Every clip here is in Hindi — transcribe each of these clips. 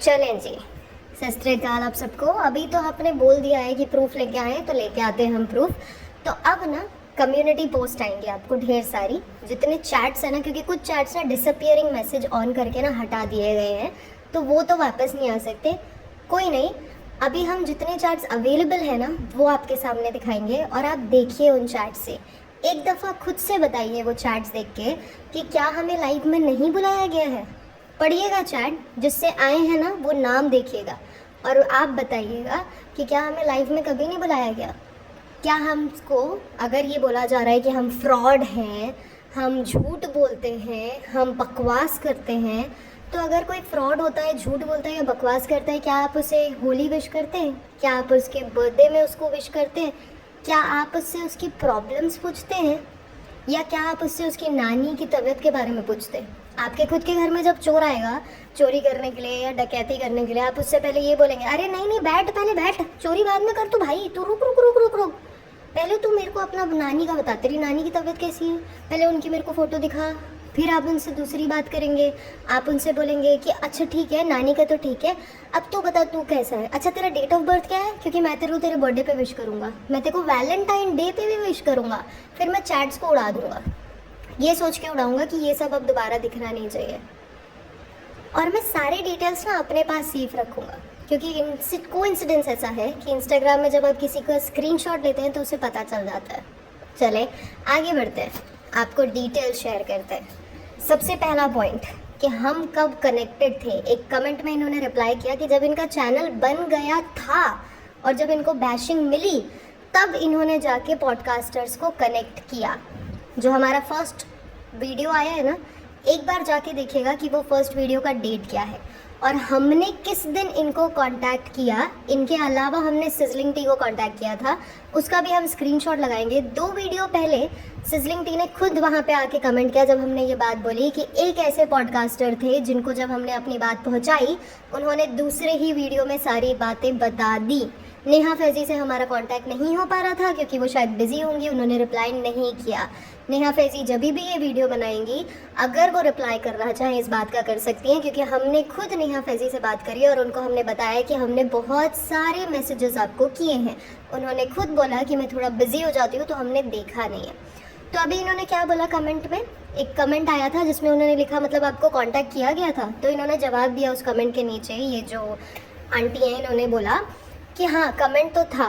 चलें जी। सत श्री अकाल आप सबको। अभी तो आपने बोल दिया है कि प्रूफ लेके आए हैं, तो लेके आते हैं हम प्रूफ। तो अब ना कम्युनिटी पोस्ट आएंगे आपको ढेर सारी, जितने चैट्स हैं ना, क्योंकि कुछ चैट्स ना डिसअपियरिंग मैसेज ऑन करके ना हटा दिए गए हैं, तो वो तो वापस नहीं आ सकते। कोई नहीं, अभी हम जितने चैट्स अवेलेबल हैं ना वो आपके सामने दिखाएंगे, और आप देखिए उन चैट से एक दफ़ा खुद से बताइए वो चैट्स देख के कि क्या हमें लाइव में नहीं बुलाया गया है। पढ़िएगा चैट, जिससे आए हैं ना वो नाम देखिएगा, और आप बताइएगा कि क्या हमें लाइव में कभी नहीं बुलाया गया। क्या हमको अगर ये बोला जा रहा है कि हम फ्रॉड हैं, हम झूठ बोलते हैं, हम बकवास करते हैं, तो अगर कोई फ्रॉड होता है, झूठ बोलता है या बकवास करता है, क्या आप उसे होली विश करते हैं? क्या आप उसके बर्थडे में उसको विश करते हैं? क्या आप उससे उसकी प्रॉब्लम्स पूछते हैं? या क्या आप उससे उसकी नानी की तबीयत के बारे में पूछते हैं? आपके खुद के घर में जब चोर आएगा चोरी करने के लिए या डकैती करने के लिए, आप उससे पहले ये बोलेंगे, अरे नहीं नहीं बैठ, पहले बैठ, चोरी बाद में कर, तू भाई तू रुक रुक रुक रुक रुक, पहले तू मेरे को अपना नानी का बता, तेरी नानी की तबीयत कैसी है, पहले उनकी मेरे को फ़ोटो दिखा, फिर आप उनसे दूसरी बात करेंगे। आप उनसे बोलेंगे कि अच्छा ठीक है, नानी का तो ठीक है, अब तो बता तू कैसा है, अच्छा तेरा डेट ऑफ बर्थ क्या है, क्योंकि मैं तेरे को तेरे बर्थडे पे विश करूँगा, मैं तेरे को वैलेंटाइन डे पे भी विश करूँगा, फिर मैं चैट्स को उड़ा दूँगा, ये सोच के उड़ाऊँगा कि ये सब अब दोबारा दिखना नहीं चाहिए। और मैं सारे डिटेल्स ना अपने पास सेफ रखूँगा, क्योंकि कोइंसिडेंस ऐसा है कि इंस्टाग्राम में जब आप किसी का स्क्रीनशॉट लेते हैं तो उसे पता चल जाता है। चले आगे बढ़ते हैं, आपको डिटेल शेयर करते हैं। सबसे पहला पॉइंट कि हम कब कनेक्टेड थे। एक कमेंट में इन्होंने रिप्लाई किया कि जब इनका चैनल बन गया था और जब इनको बैशिंग मिली तब इन्होंने जाके पॉडकास्टर्स को कनेक्ट किया। जो हमारा फर्स्ट वीडियो आया है ना, एक बार जाके देखिएगा कि वो फर्स्ट वीडियो का डेट क्या है और हमने किस दिन इनको कांटेक्ट किया। इनके अलावा हमने सिजलिंग टी को कांटेक्ट किया था, उसका भी हम स्क्रीनशॉट लगाएंगे। 2 वीडियो पहले सिजलिंग टी ने खुद वहाँ पे आके कमेंट किया जब हमने ये बात बोली कि एक ऐसे पॉडकास्टर थे जिनको जब हमने अपनी बात पहुँचाई उन्होंने दूसरे ही वीडियो में सारी बातें बता दी। नेहा फैज़ी से हमारा कांटेक्ट नहीं हो पा रहा था क्योंकि वो शायद बिजी होंगी, उन्होंने रिप्लाई नहीं किया। नेहा फैज़ी जब भी ये वीडियो बनाएंगी अगर वो रिप्लाई करना चाहें इस बात का कर सकती हैं, क्योंकि हमने खुद नेहा फैज़ी से बात करी और उनको हमने बताया कि हमने बहुत सारे मैसेजेस आपको किए हैं। उन्होंने खुद बोला कि मैं थोड़ा बिजी हो जाती हूँ तो हमने देखा नहीं है। तो अभी इन्होंने क्या बोला कमेंट में, एक कमेंट आया था जिसमें उन्होंने लिखा मतलब आपको कांटेक्ट किया गया था, तो इन्होंने जवाब दिया उस कमेंट के नीचे। ये जो आंटी हैं इन्होंने बोला कि हाँ कमेंट तो था,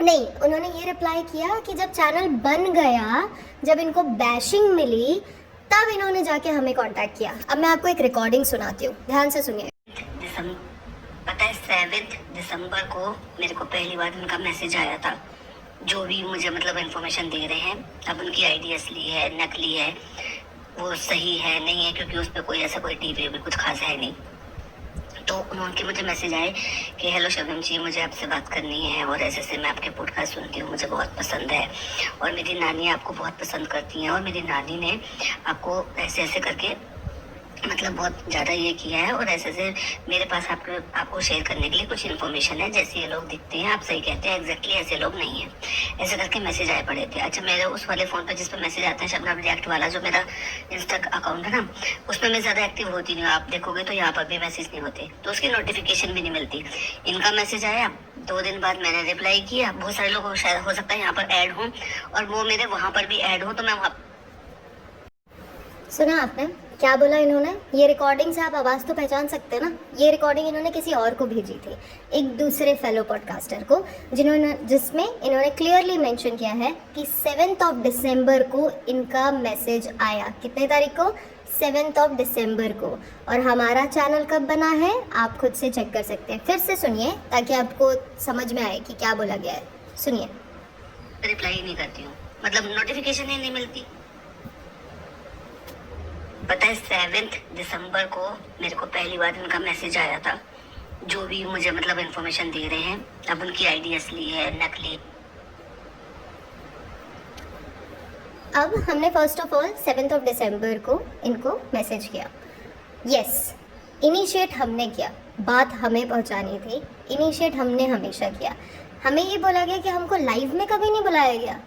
नहीं उन्होंने ये रिप्लाई किया कि जब चैनल बन गया, जब इनको बैशिंग मिली तब इन्होंने जाके हमें कांटेक्ट किया। अब मैं आपको एक रिकॉर्डिंग सुनाती हूँ, ध्यान से सुनिए। पता है 7 दिसंबर को मेरे को पहली बार उनका मैसेज आया था। जो भी मुझे मतलब इन्फॉर्मेशन दे रहे हैं, अब उनकी आईडी असली है नकली है वो सही है नहीं है, क्योंकि उस पर कोई ऐसा कोई टीवी भी कुछ खास है नहीं। तो उनके मुझे मैसेज आए कि हेलो शबनम जी, मुझे आपसे बात करनी है और ऐसे से मैं आपके पॉडकास्ट सुनती हूँ, मुझे बहुत पसंद है और मेरी नानी आपको बहुत पसंद करती हैं और मेरी नानी ने आपको ऐसे ऐसे करके मतलब बहुत ज़्यादा ये किया है और ऐसे से मेरे पास आपको शेयर करने के लिए कुछ इन्फॉर्मेशन है। जैसे ये लोग दिखते हैं, आप सही कहते हैं, एग्जैक्टली ऐसे लोग नहीं हैं। ऐसे करके मैसेज आए पड़े थे। अच्छा, मेरे उस वाले फ़ोन पर जिस पर मैसेज आते हैं शबनम रिएक्ट वाला, जो मेरा इंस्टा अकाउंट है ना, उसमें मैं ज़्यादा एक्टिव होती नहीं हूँ। आप देखोगे तो यहाँ पर भी मैसेज नहीं होते, तो उसकी नोटिफिकेशन भी नहीं मिलती। इनका मैसेज आया, 2 दिन बाद मैंने रिप्लाई किया। बहुत सारे लोग शायद हो सकता है यहाँ पर ऐड हों और वो मेरे वहाँ पर भी ऐड हो, तो मैं वहाँ। सुना आपने क्या बोला इन्होंने? ये रिकॉर्डिंग से आप आवाज़ तो पहचान सकते हैं ना। ये रिकॉर्डिंग इन्होंने किसी और को भेजी थी, एक दूसरे फेलो पॉडकास्टर को, जिसमें इन्होंने क्लियरली मेंशन किया है कि 7 दिसंबर को इनका मैसेज आया। कितने तारीख को? 7 दिसंबर को। और हमारा चैनल कब बना है आप खुद से चेक कर सकते हैं। फिर से सुनिए ताकि आपको समझ में आए कि क्या बोला गया है। सुनिए। रिप्लाई नहीं करती हूँ, मतलब नोटिफिकेशन ही नहीं मिलती। पता है 7 दिसंबर को मेरे को पहली बार उनका मैसेज आया था। जो भी मुझे मतलब इन्फॉर्मेशन दे रहे हैं, अब उनकी आईडी असली है नकली। अब हमने फर्स्ट ऑफ ऑल 7 दिसंबर को इनको मैसेज किया। यस, इनिशिएट हमने किया, बात हमें पहुंचानी थी, इनिशिएट हमने हमेशा किया। हमें ये बोला गया कि हमको लाइव में कभी नहीं बुलाया गया।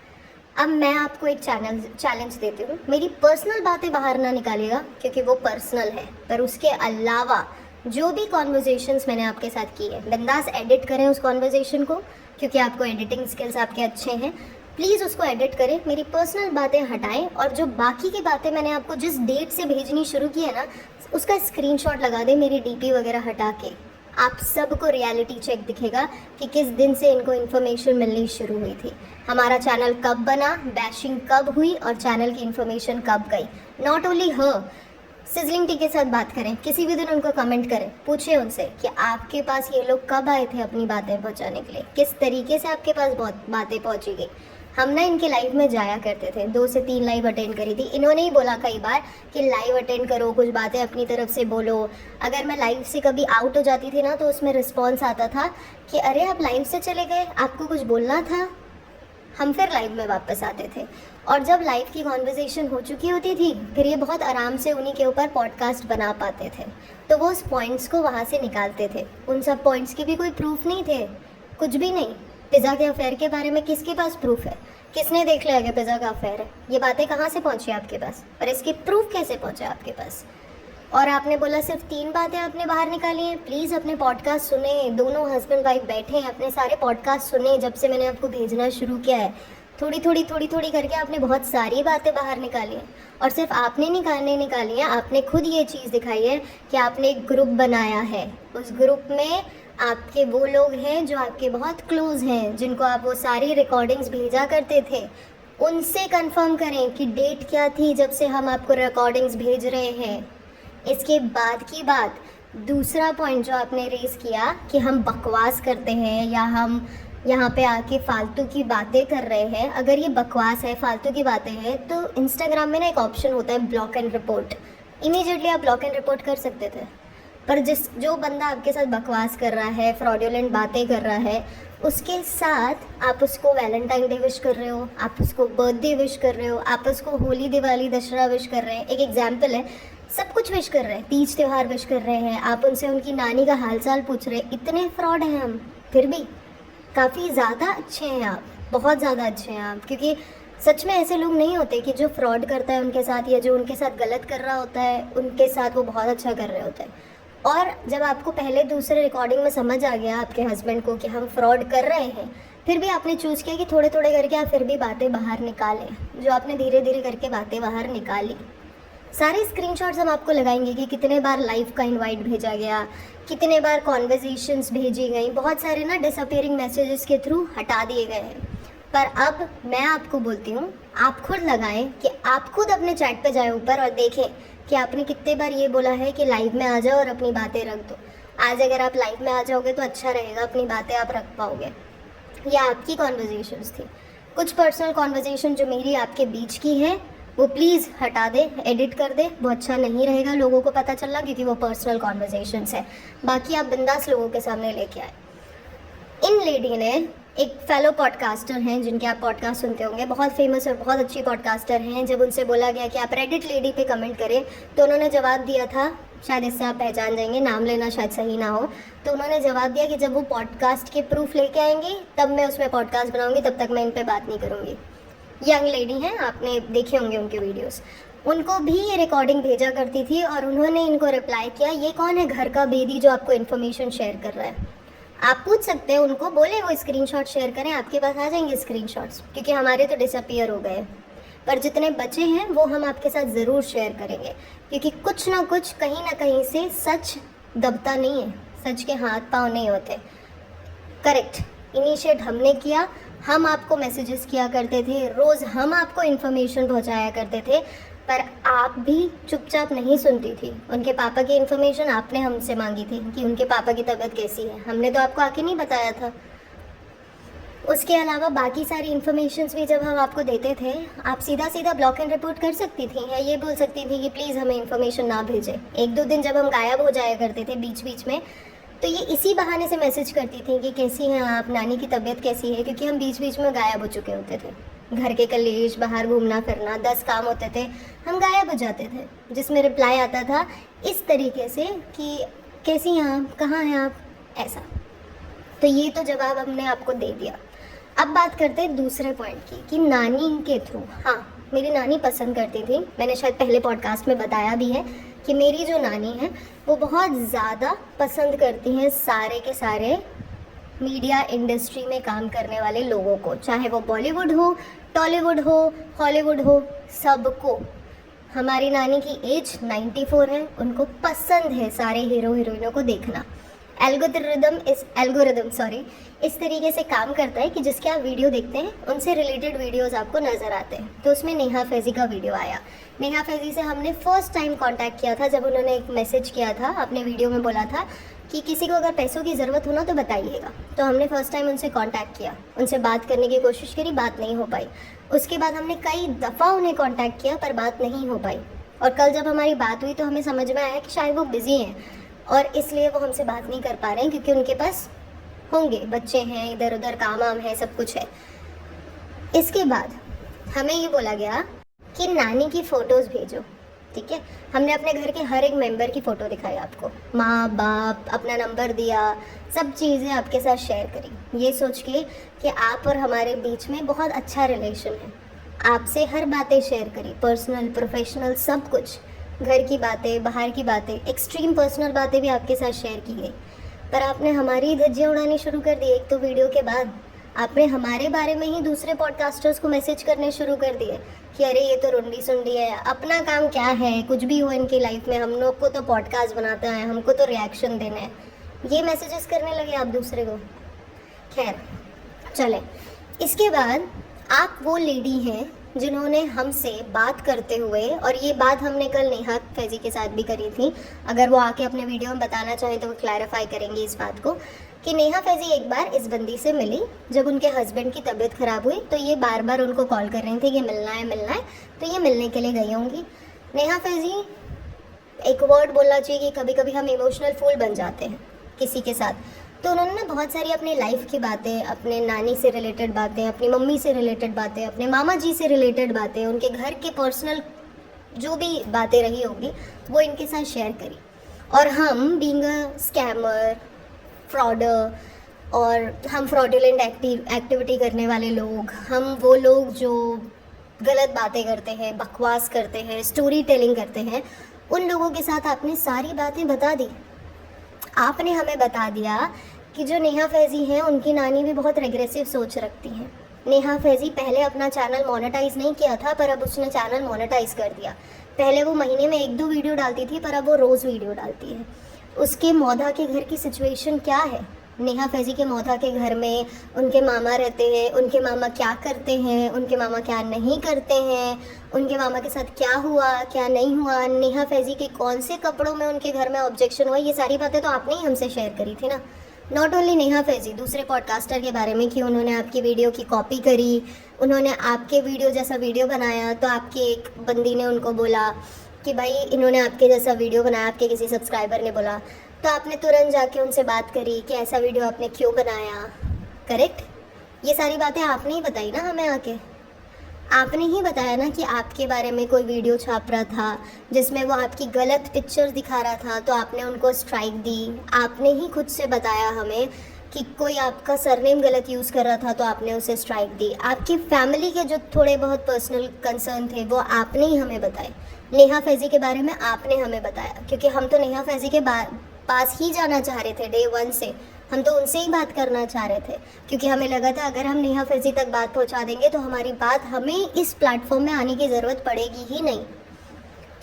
अब मैं आपको एक चैलेंज देती हूँ, मेरी पर्सनल बातें बाहर ना निकालिएगा क्योंकि वो पर्सनल है, पर उसके अलावा जो भी कॉन्वर्जेशंस मैंने आपके साथ की है, बिंदास एडिट करें उस कॉन्वर्जेशन को, क्योंकि आपको एडिटिंग स्किल्स आपके अच्छे हैं। प्लीज़ उसको एडिट करें, मेरी पर्सनल बातें हटाएं, और जो बाकी की बातें मैंने आपको जिस डेट से भेजनी शुरू की है ना, उसका स्क्रीनशॉट लगा दें मेरी डीपी वगैरह हटा के। आप सबको रियलिटी चेक दिखेगा कि किस दिन से इनको इन्फॉर्मेशन मिलनी शुरू हुई थी, हमारा चैनल कब बना, बैशिंग कब हुई और चैनल की इन्फॉर्मेशन कब गई। Not only her, sizzling T के साथ बात करें, किसी भी दिन उनको कमेंट करें, पूछे उनसे कि आपके पास ये लोग कब आए थे अपनी बातें पहुंचाने के लिए, किस तरीके से आपके पास बहुत बातें पहुंची गई। हम ना इनके लाइव में जाया करते थे, 2 से 3 लाइव अटेंड करी थी। इन्होंने ही बोला कई बार कि लाइव अटेंड करो, कुछ बातें अपनी तरफ से बोलो। अगर मैं लाइव से कभी आउट हो जाती थी ना, तो उसमें रिस्पॉन्स आता था कि अरे आप लाइव से चले गए, आपको कुछ बोलना था। हम फिर लाइव में वापस आते थे, और जब लाइव की कॉन्वर्जेशन हो चुकी होती थी, फिर ये बहुत आराम से उन्हीं के ऊपर पॉडकास्ट बना पाते थे। तो वो उस पॉइंट्स को वहाँ से निकालते थे। उन सब पॉइंट्स के भी कोई प्रूफ नहीं थे, कुछ भी नहीं। पिज़्ज़ा के अफेयर के बारे में किसके पास प्रूफ है? किसने देख लिया कि पिज़्ज़ा का अफेयर है? ये बातें कहाँ से पहुँची आपके पास, और इसके प्रूफ कैसे पहुँचे आपके पास? और आपने बोला सिर्फ 3 बातें आपने बाहर निकाली हैं। प्लीज़ अपने पॉडकास्ट सुने, दोनों हस्बैंड वाइफ बैठे हैं, अपने सारे पॉडकास्ट सुने जब से मैंने आपको भेजना शुरू किया है। थोड़ी थोड़ी करके आपने बहुत सारी बातें बाहर निकाली हैं, और सिर्फ आपने निकाली हैं, आपने खुद ये चीज़ दिखाई है कि आपने एक ग्रुप बनाया है। उस ग्रुप में आपके वो लोग हैं जो आपके बहुत क्लोज हैं, जिनको आप वो सारी रिकॉर्डिंग्स भेजा करते थे। उनसे कंफर्म करें कि डेट क्या थी जब से हम आपको रिकॉर्डिंग्स भेज रहे हैं। इसके बाद की बात, दूसरा पॉइंट जो आपने रेज़ किया कि हम बकवास करते हैं या हम यहाँ पे आके फालतू की बातें कर रहे हैं। अगर ये बकवास है, फालतू की बातें हैं, तो इंस्टाग्राम में ना एक ऑप्शन होता है ब्लॉक एंड रिपोर्ट। इमीडिएटली आप ब्लॉक एंड रिपोर्ट कर सकते थे। पर जो बंदा आपके साथ बकवास कर रहा है, फ्रॉडुलेंट बातें कर रहा है, उसके साथ आप उसको वैलेंटाइन डे विश कर रहे हो, आप उसको बर्थडे विश कर रहे हो, आप उसको होली, दिवाली, दशहरा विश कर रहे हैं। एक एग्जाम्पल है, सब कुछ विश कर रहे हैं, तीज त्यौहार विश कर रहे हैं, आप उनसे उनकी नानी का हालचाल पूछ रहे हैं। इतने फ्रॉड हैं हम, फिर भी काफ़ी ज़्यादा अच्छे हैं आप, बहुत ज़्यादा अच्छे हैं आप, क्योंकि सच में ऐसे लोग नहीं होते कि जो फ्रॉड करता है उनके साथ, या जो उनके साथ गलत कर रहा होता है उनके साथ वो बहुत अच्छा कर रहे होते हैं। और जब आपको पहले दूसरे रिकॉर्डिंग में समझ आ गया आपके हस्बैंड को कि हम फ्रॉड कर रहे हैं, फिर भी आपने चूज़ किया कि थोड़े थोड़े करके आप फिर भी बातें बाहर निकालें। जो आपने धीरे धीरे करके बातें बाहर निकाली, सारे स्क्रीनशॉट्स हम आपको लगाएंगे कि कितने बार लाइव का इनवाइट भेजा गया, कितने बार कॉन्वर्जेशंस भेजी गई। बहुत सारे ना डिसअपियरिंग मैसेजेस के थ्रू हटा दिए गए हैं। पर अब मैं आपको बोलती हूँ, आप खुद लगाएं कि आप खुद अपने चैट पे जाएं ऊपर और देखें कि आपने कितने बार ये बोला है कि लाइव में आ जाओ और अपनी बातें रख दो। आज अगर आप लाइव में आ जाओगे तो अच्छा रहेगा, अपनी बातें आप रख पाओगे। ये आपकी कॉन्वर्जेशंस थी। कुछ पर्सनल कॉन्वर्जेशन जो मेरी आपके बीच की है वो प्लीज़ हटा दे, एडिट कर दे। वो अच्छा नहीं रहेगा लोगों को पता चलना, क्योंकि वो पर्सनल कॉन्वर्जेशंस है। बाकी आप बिंदास लोगों के सामने लेके आए। इन लेडी ने, एक फेलो पॉडकास्टर हैं जिनके आप पॉडकास्ट सुनते होंगे, बहुत फेमस और बहुत अच्छी पॉडकास्टर हैं। जब उनसे बोला गया कि आप रेडिट लेडी पे कमेंट करें, तो उन्होंने जवाब दिया था, शायद इससे आप पहचान जाएंगे, नाम लेना शायद सही ना हो, तो उन्होंने जवाब दिया कि जब वो पॉडकास्ट के प्रूफ लेके आएंगे तब मैं उसमें पॉडकास्ट बनाऊंगी, तब तक मैं इन पर बात नहीं करूँगी। यंग लेडी हैं, आपने देखे होंगे उनके वीडियोस। उनको भी ये रिकॉर्डिंग भेजा करती थी और उन्होंने इनको रिप्लाई किया, ये कौन है घर का बेदी जो आपको इन्फॉर्मेशन शेयर कर रहा है? आप पूछ सकते हैं उनको, बोले वो स्क्रीनशॉट शेयर करें, आपके पास आ जाएंगे स्क्रीनशॉट्स, क्योंकि हमारे तो डिसअपियर हो गए। पर जितने बचे हैं वो हम आपके साथ ज़रूर शेयर करेंगे, क्योंकि कुछ ना कुछ कहीं ना कहीं से सच दबता नहीं है, सच के हाथ पाँव नहीं होते। करेक्ट, इनिशिएट हमने किया, हम आपको मैसेजेस किया करते थे, रोज़ हम आपको इन्फॉर्मेशन पहुंचाया करते थे, पर आप भी चुपचाप नहीं सुनती थी। उनके पापा की इन्फॉर्मेशन आपने हमसे मांगी थी कि उनके पापा की तबीयत कैसी है, हमने तो आपको आके नहीं बताया था। उसके अलावा बाकी सारी इन्फॉर्मेशंस भी जब हम आपको देते थे, आप सीधा सीधा ब्लॉक एंड रिपोर्ट कर सकती थी, या ये बोल सकती थी कि प्लीज़ हमें इन्फॉर्मेशन ना भेजें। 1-2 दिन जब हम गायब हो जाया करते थे बीच बीच में, तो ये इसी बहाने से मैसेज करती थी कि कैसी हैं आप, नानी की तबीयत कैसी है, क्योंकि हम बीच बीच में गायब हो चुके होते थे। घर के कलेश, बाहर घूमना फिरना, 10 काम होते थे, हम गायब हो जाते थे, जिसमें रिप्लाई आता था इस तरीके से कि कैसी हैं आप, कहाँ हैं आप, ऐसा। तो ये तो जवाब हमने आपको दे दिया। अब बात करते हैं दूसरे पॉइंट की कि नानी के थ्रू। हाँ, मेरी नानी पसंद करती थी, मैंने शायद पहले पॉडकास्ट में बताया भी है कि मेरी जो नानी है वो बहुत ज़्यादा पसंद करती हैं सारे के सारे मीडिया इंडस्ट्री में काम करने वाले लोगों को, चाहे वो बॉलीवुड हो, टॉलीवुड हो, हॉलीवुड हो, सबको। हमारी नानी की एज 94 है, उनको पसंद है सारे हीरो हीरोइनों को देखना। एल्गोरिदम इस तरीके से काम करता है कि जिसके आप वीडियो देखते हैं उनसे रिलेटेड वीडियोस आपको नज़र आते हैं। तो उसमें नेहा फैज़ी का वीडियो आया। नेहा फैज़ी से हमने फर्स्ट टाइम कांटेक्ट किया था जब उन्होंने एक मैसेज किया था, अपने वीडियो में बोला था कि किसी को अगर पैसों की ज़रूरत हो ना तो बताइएगा। तो हमने फ़र्स्ट टाइम उनसे कांटेक्ट किया, उनसे बात करने की कोशिश करी, बात नहीं हो पाई। उसके बाद हमने कई दफ़ा उन्हें कांटेक्ट किया पर बात नहीं हो पाई। और कल जब हमारी बात हुई तो हमें समझ में आया कि शायद वो बिज़ी हैं और इसलिए वो हमसे बात नहीं कर पा रहे हैं, क्योंकि उनके पास होंगे, बच्चे हैं, इधर उधर काम वाम है, सब कुछ है। इसके बाद हमें ये बोला गया कि नानी की फ़ोटोज़ भेजो, ठीक है। हमने अपने घर के हर एक मेंबर की फ़ोटो दिखाई आपको, माँ बाप, अपना नंबर दिया, सब चीज़ें आपके साथ शेयर करी, ये सोच के कि आप और हमारे बीच में बहुत अच्छा रिलेशन है। आपसे हर बातें शेयर करी, पर्सनल प्रोफेशनल सब कुछ, घर की बातें, बाहर की बातें, एक्सट्रीम पर्सनल बातें भी आपके साथ शेयर की गई। पर आपने हमारी धज्जियाँ उड़ानी शुरू कर दी। एक तो वीडियो के बाद आपने हमारे बारे में ही दूसरे पॉडकास्टर्स को मैसेज करने शुरू कर दिए कि अरे ये तो रुंडी सुंडी है, अपना काम क्या है, कुछ भी हो इनकी लाइफ में, हम लोग को तो पॉडकास्ट बनाते हैं, हमको तो रिएक्शन देना है। ये मैसेजेस करने लगे आप दूसरे को। खैर चले, इसके बाद आप वो लेडी हैं जिन्होंने हमसे बात करते हुए, और ये बात हमने कल नेहा फैज़ी के साथ भी करी थी, अगर वो आके अपने वीडियो में बताना चाहें तो वो क्लैरिफाई करेंगे इस बात को, कि नेहा फैज़ी एक बार इस बंदी से मिली जब उनके हस्बैंड की तबीयत ख़राब हुई। तो ये बार बार उनको कॉल कर रही थी कि मिलना है, तो ये मिलने के लिए गई होंगी। नेहा फैज़ी, एक वर्ड बोलना चाहिए कि कभी कभी हम इमोशनल फूल बन जाते हैं किसी के साथ। तो उन्होंने ना बहुत सारी अपनी लाइफ की बातें, अपने नानी से रिलेटेड बातें, अपनी मम्मी से रिलेटेड बातें, अपने मामा जी से रिलेटेड बातें, उनके घर के पर्सनल जो भी बातें रही होगी वो इनके साथ शेयर करी। और हम बीइंग अ स्कैमर, फ्रॉडर, और हम फ्रॉडुलेंट एक्टिविटी करने वाले लोग, हम वो लोग जो गलत बातें करते हैं, बकवास करते हैं, स्टोरी टेलिंग करते हैं, उन लोगों के साथ आपने सारी बातें बता दी। आपने हमें बता दिया कि जो नेहा फैज़ी हैं उनकी नानी भी बहुत रेग्रेसिव सोच रखती हैं। नेहा फैज़ी पहले अपना चैनल मोनेटाइज नहीं किया था, पर अब उसने चैनल मोनेटाइज कर दिया। पहले वो महीने में 1-2 वीडियो डालती थी, पर अब वो रोज़ वीडियो डालती है। उसके मौधा के घर की सिचुएशन क्या है? नेहा फैज़ी के मौधा के घर में उनके मामा रहते हैं, उनके मामा क्या करते हैं, उनके मामा क्या नहीं करते हैं, उनके मामा के साथ क्या हुआ क्या नहीं हुआ, नेहा फैज़ी के कौन से कपड़ों में उनके घर में ऑब्जेक्शन हुआ, ये सारी बातें तो आपने ही हमसे शेयर करी थी ना। नॉट ओनली नेहा फैज़ी, दूसरे पॉडकास्टर के बारे में कि उन्होंने आपकी वीडियो की कॉपी करी, उन्होंने आपके वीडियो जैसा वीडियो बनाया, तो आपकी एक बंदी ने उनको बोला कि भाई इन्होंने आपके जैसा वीडियो बनाया, आपके किसी सब्सक्राइबर ने बोला, तो आपने तुरंत जाके उनसे बात करी कि ऐसा वीडियो आपने क्यों बनाया। करेक्ट? ये सारी बातें आपने ही बताई ना हमें आके। आपने ही बताया ना कि आपके बारे में कोई वीडियो छाप रहा था जिसमें वो आपकी गलत पिक्चर्स दिखा रहा था, तो आपने उनको स्ट्राइक दी। आपने ही खुद से बताया हमें कि कोई आपका सरनेम गलत यूज़ कर रहा था, तो आपने उसे स्ट्राइक दी। आपकी फैमिली के जो थोड़े बहुत पर्सनल कंसर्न थे वो आपने ही हमें बताए। नेहा फैज़ी के बारे में आपने हमें बताया, क्योंकि हम तो नेहा फैज़ी के पास ही जाना चाह रहे थे डे 1 से। हम तो उनसे ही बात करना चाह रहे थे, क्योंकि हमें लगा था अगर हम नेहा फैज़ी तक बात पहुंचा देंगे तो हमारी बात हमें इस प्लेटफॉर्म में आने की ज़रूरत पड़ेगी ही नहीं।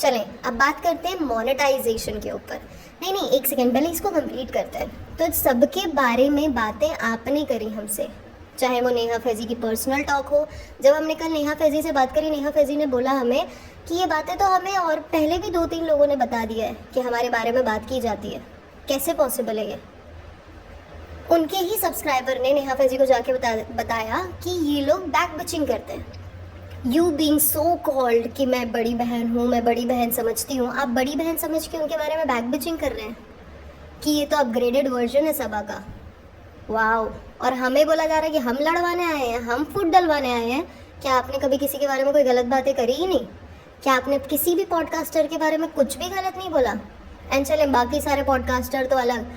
चलें, अब बात करते हैं मोनेटाइजेशन के ऊपर। नहीं, एक सेकेंड, पहले इसको कंप्लीट करते हैं। तो सबके बारे में बातें आपने करी हमसे, चाहे वो नेहा फैज़ी की पर्सनल टॉक हो। जब हमने कल नेहा फैज़ी से बात करी, नेहा फैज़ी ने बोला हमें कि ये बातें तो हमें और पहले भी 2-3 लोगों ने बता दिया है कि हमारे बारे में बात की जाती है। कैसे पॉसिबल है ये? उनके ही सब्सक्राइबर ने नेहा फैज़ी को जाके बताया कि ये लोग बैक बिचिंग करते हैं। यू बीइंग सो कॉल्ड कि मैं बड़ी बहन हूँ, मैं बड़ी बहन समझती हूँ, आप बड़ी बहन समझ के उनके बारे में बैक बिचिंग कर रहे हैं कि ये तो अपग्रेडेड वर्जन है सबा का। वाओ! और हमें बोला जा रहा है कि हम लड़वाने आए हैं, हम फुट डलवाने आए हैं। क्या आपने कभी किसी के बारे में कोई गलत बातें करी ही नहीं? क्या आपने किसी भी पॉडकास्टर के बारे में कुछ भी गलत नहीं बोला? एंड चलें, बाकी सारे पॉडकास्टर तो अलग।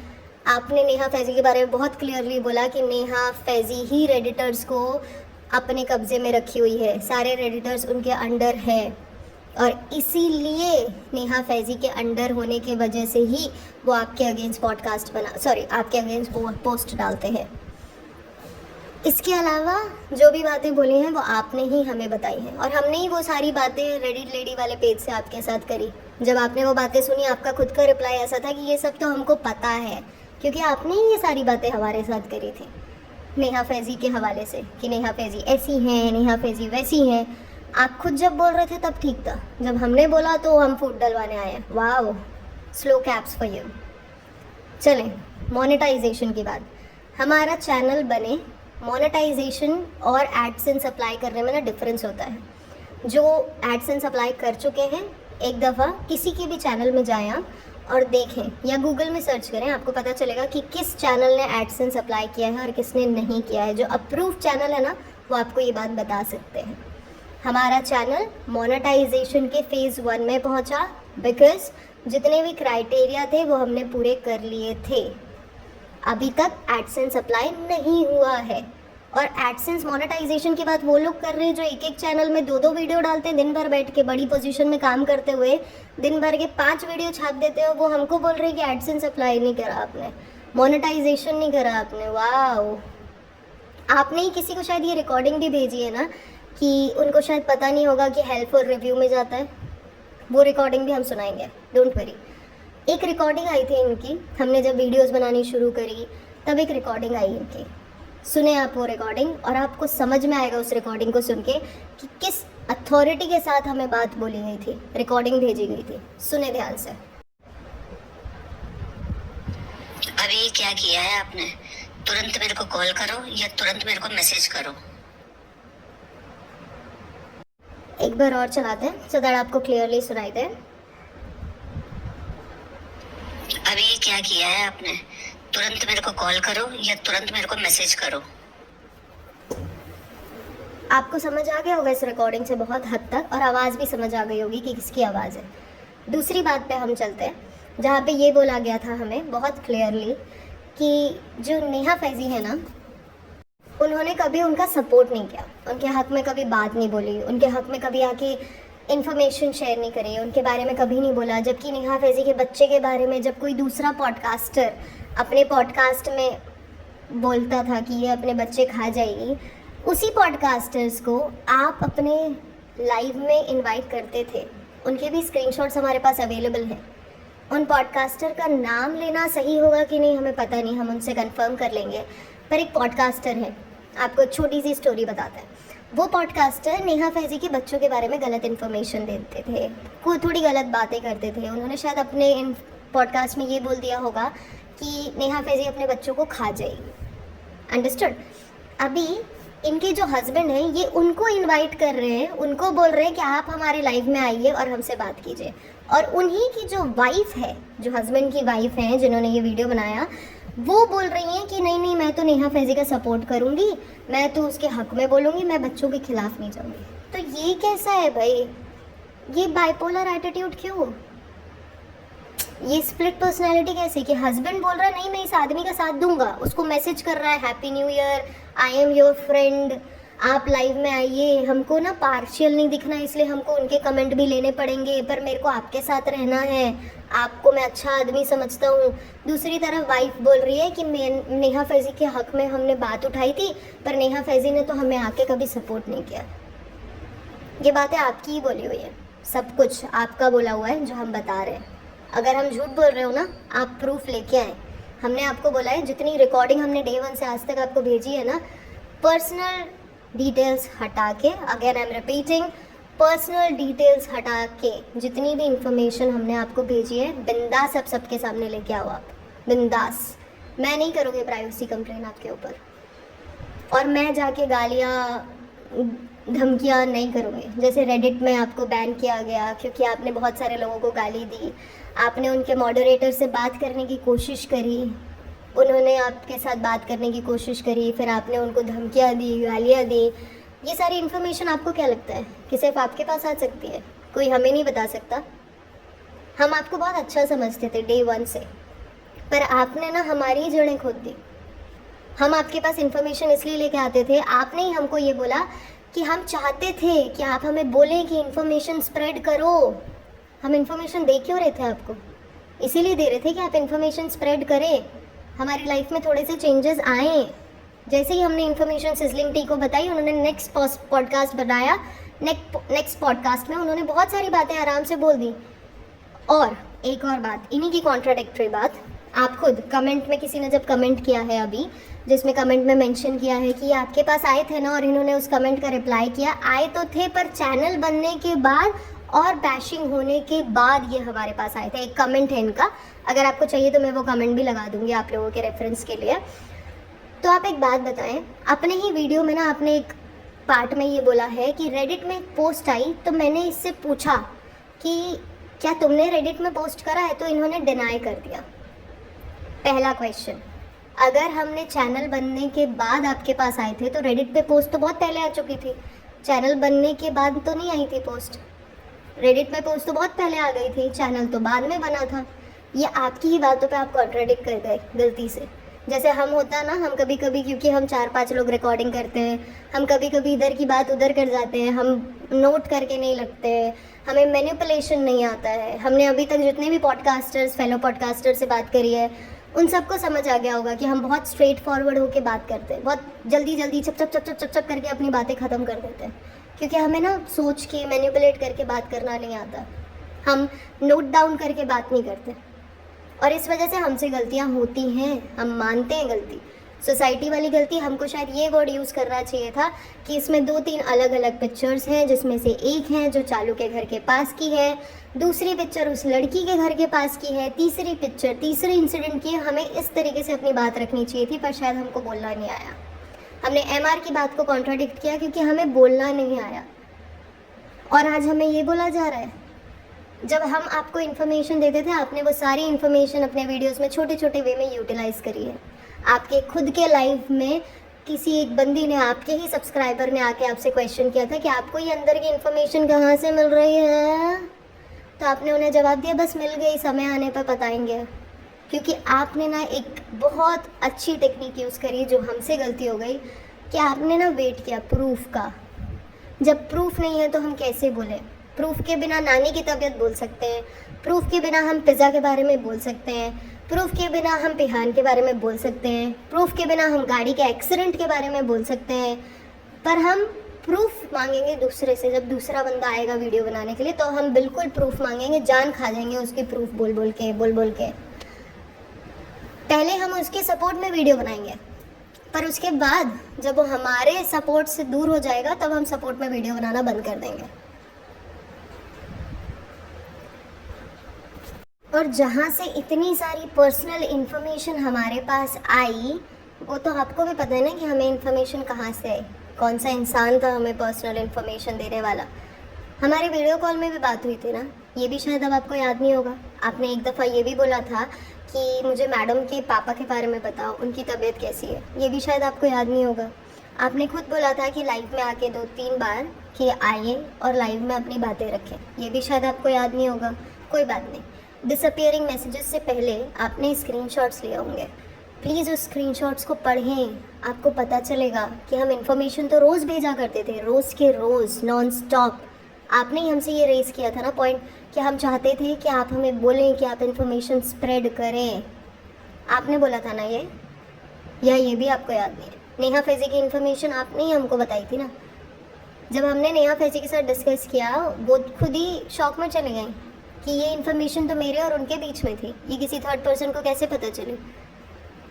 आपने नेहा फैज़ी के बारे में बहुत क्लियरली बोला कि नेहा फैज़ी ही रेडिटर्स को अपने कब्जे में रखी हुई है, सारे रेडिटर्स उनके अंडर है। और इसीलिए नेहा फैज़ी के अंडर होने के वजह से ही वो आपके अगेंस्ट आपके अगेंस्ट पोस्ट डालते हैं। इसके अलावा जो भी बातें बोली हैं वो आपने ही हमें बताई हैं, और हमने ही वो सारी बातें रेडिट लेडी वाले पेज से आपके साथ करी। जब आपने वो बातें सुनी, आपका खुद का रिप्लाई ऐसा था कि ये सब तो हमको पता है, क्योंकि आपने ही ये सारी बातें हमारे साथ करी थी नेहा फैज़ी के हवाले से, कि नेहा फैज़ी ऐसी हैं, नेहा फैज़ी वैसी हैं। आप खुद जब बोल रहे थे तब ठीक था, जब हमने बोला तो हम फूट डलवाने आए। Wow, slow caps for you. चलें मोनेटाइजेशन की बात। हमारा चैनल बने, मोनेटाइजेशन और एडसेंस अप्लाई करने में ना डिफरेंस होता है। जो एडसेंस अप्लाई कर चुके हैं, एक दफ़ा किसी के भी चैनल में जाएं आप और देखें, या गूगल में सर्च करें, आपको पता चलेगा कि किस चैनल ने एडसेंस अप्लाई किया है और किसने नहीं किया है। जो अप्रूव चैनल है ना, वो आपको ये बात बता सकते हैं। हमारा चैनल मोनेटाइजेशन के फेज़ 1 में पहुंचा, बिकॉज जितने भी क्राइटेरिया थे वो हमने पूरे कर लिए थे। अभी तक एडसेंस अप्लाई नहीं हुआ है, और एडसेंस मोनेटाइजेशन की बात वो लोग कर रहे हैं जो एक एक चैनल में 2-2 वीडियो डालते हैं दिन भर बैठ के, बड़ी पोजीशन में काम करते हुए दिन भर के 5 वीडियो छाप देते हो। वो हमको बोल रहे हैं कि एडसेंस अप्लाई नहीं करा आपने, मोनेटाइजेशन नहीं करा आपने। वाओ, आपने ही किसी को शायद ये रिकॉर्डिंग भी भेजी है ना, कि उनको शायद पता नहीं होगा कि हेल्प और रिव्यू में जाता है। वो रिकॉर्डिंग भी हम सुनाएंगे, डोंट वरी। एक रिकॉर्डिंग आई थी इनकी, हमने जब वीडियोस बनानी शुरू करी तब एक रिकॉर्डिंग आई इनकी। सुने आप वो रिकॉर्डिंग, और आपको समझ में आएगा उस रिकॉर्डिंग को सुन के कि किस अथॉरिटी के साथ हमें बात बोली गई थी, रिकॉर्डिंग भेजी गई थी। सुने ध्यान से। अभी क्या किया है आपने? तुरंत मेरे को कॉल करो या तुरंत मेरे को मैसेज करो। एक बार और चलाते हैं सो दैट आपको क्लियरली सुनाई दे। अभी क्या किया है आपने? तुरंत मेरे को कॉल करो या तुरंत मेरे को मैसेज करो। आपको समझ आ गया होगा इस रिकॉर्डिंग से बहुत हद तक, और आवाज़ भी समझ आ गई होगी कि किसकी आवाज़ है। दूसरी बात पे हम चलते हैं, जहाँ पे ये बोला गया था हमें बहुत क्लियरली कि जो नेहा फैज़ी है ना, उन्होंने कभी उनका सपोर्ट नहीं किया, उनके हक़ में कभी बात नहीं बोली, उनके हक़ में कभी आके इन्फॉर्मेशन शेयर नहीं करी, उनके बारे में कभी नहीं बोला। जबकि नेहा फैज़ी के बच्चे के बारे में जब कोई दूसरा पॉडकास्टर अपने पॉडकास्ट में बोलता था कि ये अपने बच्चे खा जाएगी, उसी पॉडकास्टर्स को आप अपने लाइव में इनवाइट करते थे। उनके भी स्क्रीनशॉट्स हमारे पास अवेलेबल हैं। उन पॉडकास्टर का नाम लेना सही होगा कि नहीं हमें पता नहीं, हम उनसे कंफर्म कर लेंगे, पर एक पॉडकास्टर है, आपको छोटी सी स्टोरी बताता है। वो पॉडकास्टर नेहा फैज़ी के बच्चों के बारे में गलत इन्फॉर्मेशन देते थे, कोई थोड़ी गलत बातें करते थे। उन्होंने शायद अपने इन पॉडकास्ट में ये बोल दिया होगा कि नेहा फैज़ी अपने बच्चों को खा जाएगी। अंडरस्टूड? अभी इनके जो हस्बैंड हैं ये उनको इनवाइट कर रहे हैं, उनको बोल रहे हैं कि आप हमारे लाइव में आइए और हमसे बात कीजिए। और उन्हीं की जो वाइफ है, जो हस्बैंड की वाइफ हैं जिन्होंने ये वीडियो बनाया, वो बोल रही हैं कि नहीं नहीं, मैं तो नेहा फैज़ी का सपोर्ट करूँगी, मैं तो उसके हक़ में बोलूँगी, मैं बच्चों के खिलाफ़ नहीं जाऊँगी। तो ये कैसा है भाई? ये बाइपोलर एटीट्यूड क्यों? ये स्प्लिट पर्सनैलिटी कैसे कि हस्बैंड बोल रहा है नहीं मैं इस आदमी का साथ दूंगा, उसको मैसेज कर रहा है happy new year, I am your friend, आप लाइव में आइए, हमको ना पार्शियल नहीं दिखना इसलिए हमको उनके कमेंट भी लेने पड़ेंगे, पर मेरे को आपके साथ रहना है, आपको मैं अच्छा आदमी समझता हूँ। दूसरी तरफ वाइफ बोल रही है कि मैं नेहा फैज़ी के हक़ में हमने बात उठाई थी, पर नेहा फैज़ी ने तो हमें आके कभी सपोर्ट नहीं किया। ये बातें आपकी ही बोली हुई है, सब कुछ आपका बोला हुआ है जो हम बता रहे हैं। अगर हम झूठ बोल रहे हो ना, आप प्रूफ लेके आए। हमने आपको बोला है, जितनी रिकॉर्डिंग हमने डे 1 से आज तक आपको भेजी है ना, पर्सनल डिटेल्स हटा के, again I am repeating, personal details हटा के जितनी भी इंफॉर्मेशन हमने आपको भेजी है, बिंदास आप सबके सामने लेके आओ। आप बिंदास, मैं नहीं करूँगी प्राइवेसी कंप्लेन आपके ऊपर, और मैं जाके गालियाँ धमकियाँ नहीं करूँगी। जैसे रेडिट में आपको बैन किया गया क्योंकि आपने बहुत सारे लोगों को गाली दी, आपने उनके मॉडरेटर से बात करने की कोशिश करी, उन्होंने आपके साथ बात करने की कोशिश करी, फिर आपने उनको धमकियाँ दी, गालियाँ दी। ये सारी इन्फॉर्मेशन आपको क्या लगता है कि सिर्फ आपके पास आ सकती है? कोई हमें नहीं बता सकता? हम आपको बहुत अच्छा समझते थे डे 1 से, पर आपने ना हमारी जड़ें खोद दी। हम आपके पास इन्फॉर्मेशन इसलिए लेके आते थे, आपने ही हमको ये बोला कि हम चाहते थे कि आप हमें बोलें कि इन्फॉर्मेशन स्प्रेड करो। हम इन्फॉर्मेशन दे क्यों रहे थे आपको? इसीलिए दे रहे थे कि आप इन्फॉर्मेशन स्प्रेड करें, हमारी लाइफ में थोड़े से चेंजेस आए। जैसे ही हमने इन्फॉर्मेशन सिजलिंग टी को बताई, उन्होंने नेक्स्ट पॉडकास्ट बनाया। नेक्स्ट पॉडकास्ट में उन्होंने बहुत सारी बातें आराम से बोल दी। और एक और बात, इन्हीं की कॉन्ट्राडिक्टरी बात, आप खुद कमेंट में, किसी ने जब कमेंट किया है अभी, जिसमें कमेंट में मेंशन किया है कि आपके पास आए थे ना, और इन्होंने उस कमेंट का रिप्लाई किया, आए तो थे पर चैनल बनने के बाद और बैशिंग होने के बाद ये हमारे पास आए थे। एक कमेंट है इनका, अगर आपको चाहिए तो मैं वो कमेंट भी लगा दूंगी आप लोगों के रेफरेंस के लिए। तो आप एक बात बताएं, अपने ही वीडियो में ना आपने एक पार्ट में ये बोला है कि रेडिट में एक पोस्ट आई, तो मैंने इससे पूछा कि क्या तुमने रेडिट में पोस्ट करा है, तो इन्होंने डिनाई कर दिया। पहला क्वेश्चन, अगर हमने चैनल बनने के बाद आपके पास आए थे तो रेडिट पे पोस्ट तो बहुत पहले आ चुकी थी, चैनल बनने के बाद तो नहीं आई थी पोस्ट। रेडिट पे पोस्ट तो बहुत पहले आ गई थी, चैनल तो बाद में बना था। ये आपकी ही बातों पे आप कॉन्ट्राडिक्ट कर गए गलती से। जैसे हम होता ना, हम कभी कभी, क्योंकि हम 4-5 लोग रिकॉर्डिंग करते हैं, हम कभी कभी इधर की बात उधर कर जाते हैं, हम नोट करके नहीं लगते हैं, हमें मैनिपुलेशन नहीं आता है। हमने अभी तक जितने भी पॉडकास्टर्स, फेलो पॉडकास्टर से बात करी है, उन सबको समझ आ गया होगा कि हम बहुत स्ट्रेट फॉरवर्ड होकर बात करते हैं, बहुत जल्दी जल्दी चप चप चप चप चप चप करके अपनी बातें ख़त्म कर देते हैं, क्योंकि हमें ना सोच के मैनिपुलेट करके बात करना नहीं आता, हम नोट डाउन करके बात नहीं करते। और इस वजह से हमसे गलतियां होती हैं, हम मानते हैं गलती। सोसाइटी वाली गलती, हमको शायद ये वर्ड यूज़ करना चाहिए था कि इसमें 2-3 अलग अलग पिक्चर्स हैं, जिसमें से एक है जो चालू के घर के पास की है, दूसरी पिक्चर उस लड़की के घर के पास की है, तीसरी पिक्चर तीसरे इंसिडेंट की है। हमें इस तरीके से अपनी बात रखनी चाहिए थी, पर शायद हमको बोलना नहीं आया। हमने MR की बात को कॉन्ट्राडिक्ट किया क्योंकि हमें बोलना नहीं आया, और आज हमें ये बोला जा रहा है। जब हम आपको इन्फॉर्मेशन देते थे, आपने वो सारी इन्फॉर्मेशन अपने वीडियोस में छोटे छोटे वे में यूटिलाइज़ करी है। आपके खुद के लाइव में किसी एक बंदी ने, आपके ही सब्सक्राइबर ने आके आपसे क्वेश्चन किया था कि आपको ये अंदर की इन्फॉर्मेशन कहाँ से मिल रही है, तो आपने उन्हें जवाब दिया बस मिल गई, समय आने पर बताएंगे। क्योंकि आपने ना एक बहुत अच्छी टेक्निक यूज़ करी, जो हमसे गलती हो गई, कि आपने ना वेट किया प्रूफ का। जब प्रूफ नहीं है तो हम कैसे बोलें? प्रूफ के बिना नानी की तबीयत बोल सकते हैं, प्रूफ के बिना हम पिज़्ज़ा के बारे में बोल सकते हैं, प्रूफ के बिना हम पिहान के बारे में बोल सकते हैं, प्रूफ के बिना हम गाड़ी के एक्सीडेंट के बारे में बोल सकते हैं, पर हम प्रूफ मांगेंगे दूसरे से। जब दूसरा बंदा आएगा वीडियो बनाने के लिए, तो हम बिल्कुल प्रूफ मांगेंगे, जान खा जाएंगे उसकी प्रूफ बोल बोल के। पहले हम उसके सपोर्ट में वीडियो बनाएंगे, पर उसके बाद जब वो हमारे सपोर्ट से दूर हो जाएगा, तब हम सपोर्ट में वीडियो बनाना बंद कर देंगे। और जहाँ से इतनी सारी पर्सनल इन्फॉर्मेशन हमारे पास आई, वो तो आपको भी पता है ना कि हमें इन्फॉर्मेशन कहाँ से आई, कौन सा इंसान था हमें पर्सनल इन्फॉर्मेशन देने वाला। हमारे वीडियो कॉल में भी बात हुई थी ना, ये भी शायद अब आपको याद नहीं होगा। आपने एक दफ़ा ये भी बोला था कि मुझे मैडम के पापा के बारे में बताओ, उनकी तबीयत कैसी है, ये भी शायद आपको याद नहीं होगा। आपने खुद बोला था कि लाइव में आके 2-3 बार कि आइए और लाइव में अपनी बातें रखें, ये भी शायद आपको याद नहीं होगा। कोई बात नहीं, डिसअपियरिंग मैसेजेस से पहले आपने स्क्रीनशॉट्स लिए होंगे, प्लीज़ उस स्क्रीनशॉट्स को पढ़ें, आपको पता चलेगा कि हम इन्फॉर्मेशन तो रोज़ भेजा करते थे, रोज़ के रोज़ नॉन स्टॉप। आपने ही हमसे ये रेज़ किया था ना पॉइंट, कि हम चाहते थे कि आप हमें बोलें कि आप इन्फॉर्मेशन स्प्रेड करें। आपने बोला था ना ये, या ये भी आपको याद नहीं है? नेहा फैज़ी की इन्फॉर्मेशन आपने ही हमको बताई थी ना। जब हमने नेहा फैज़ी के साथ डिस्कस किया, वो खुद ही शॉक में चले गई कि ये इन्फॉर्मेशन तो मेरे और उनके बीच में थी, ये किसी थर्ड पर्सन को कैसे पता चले।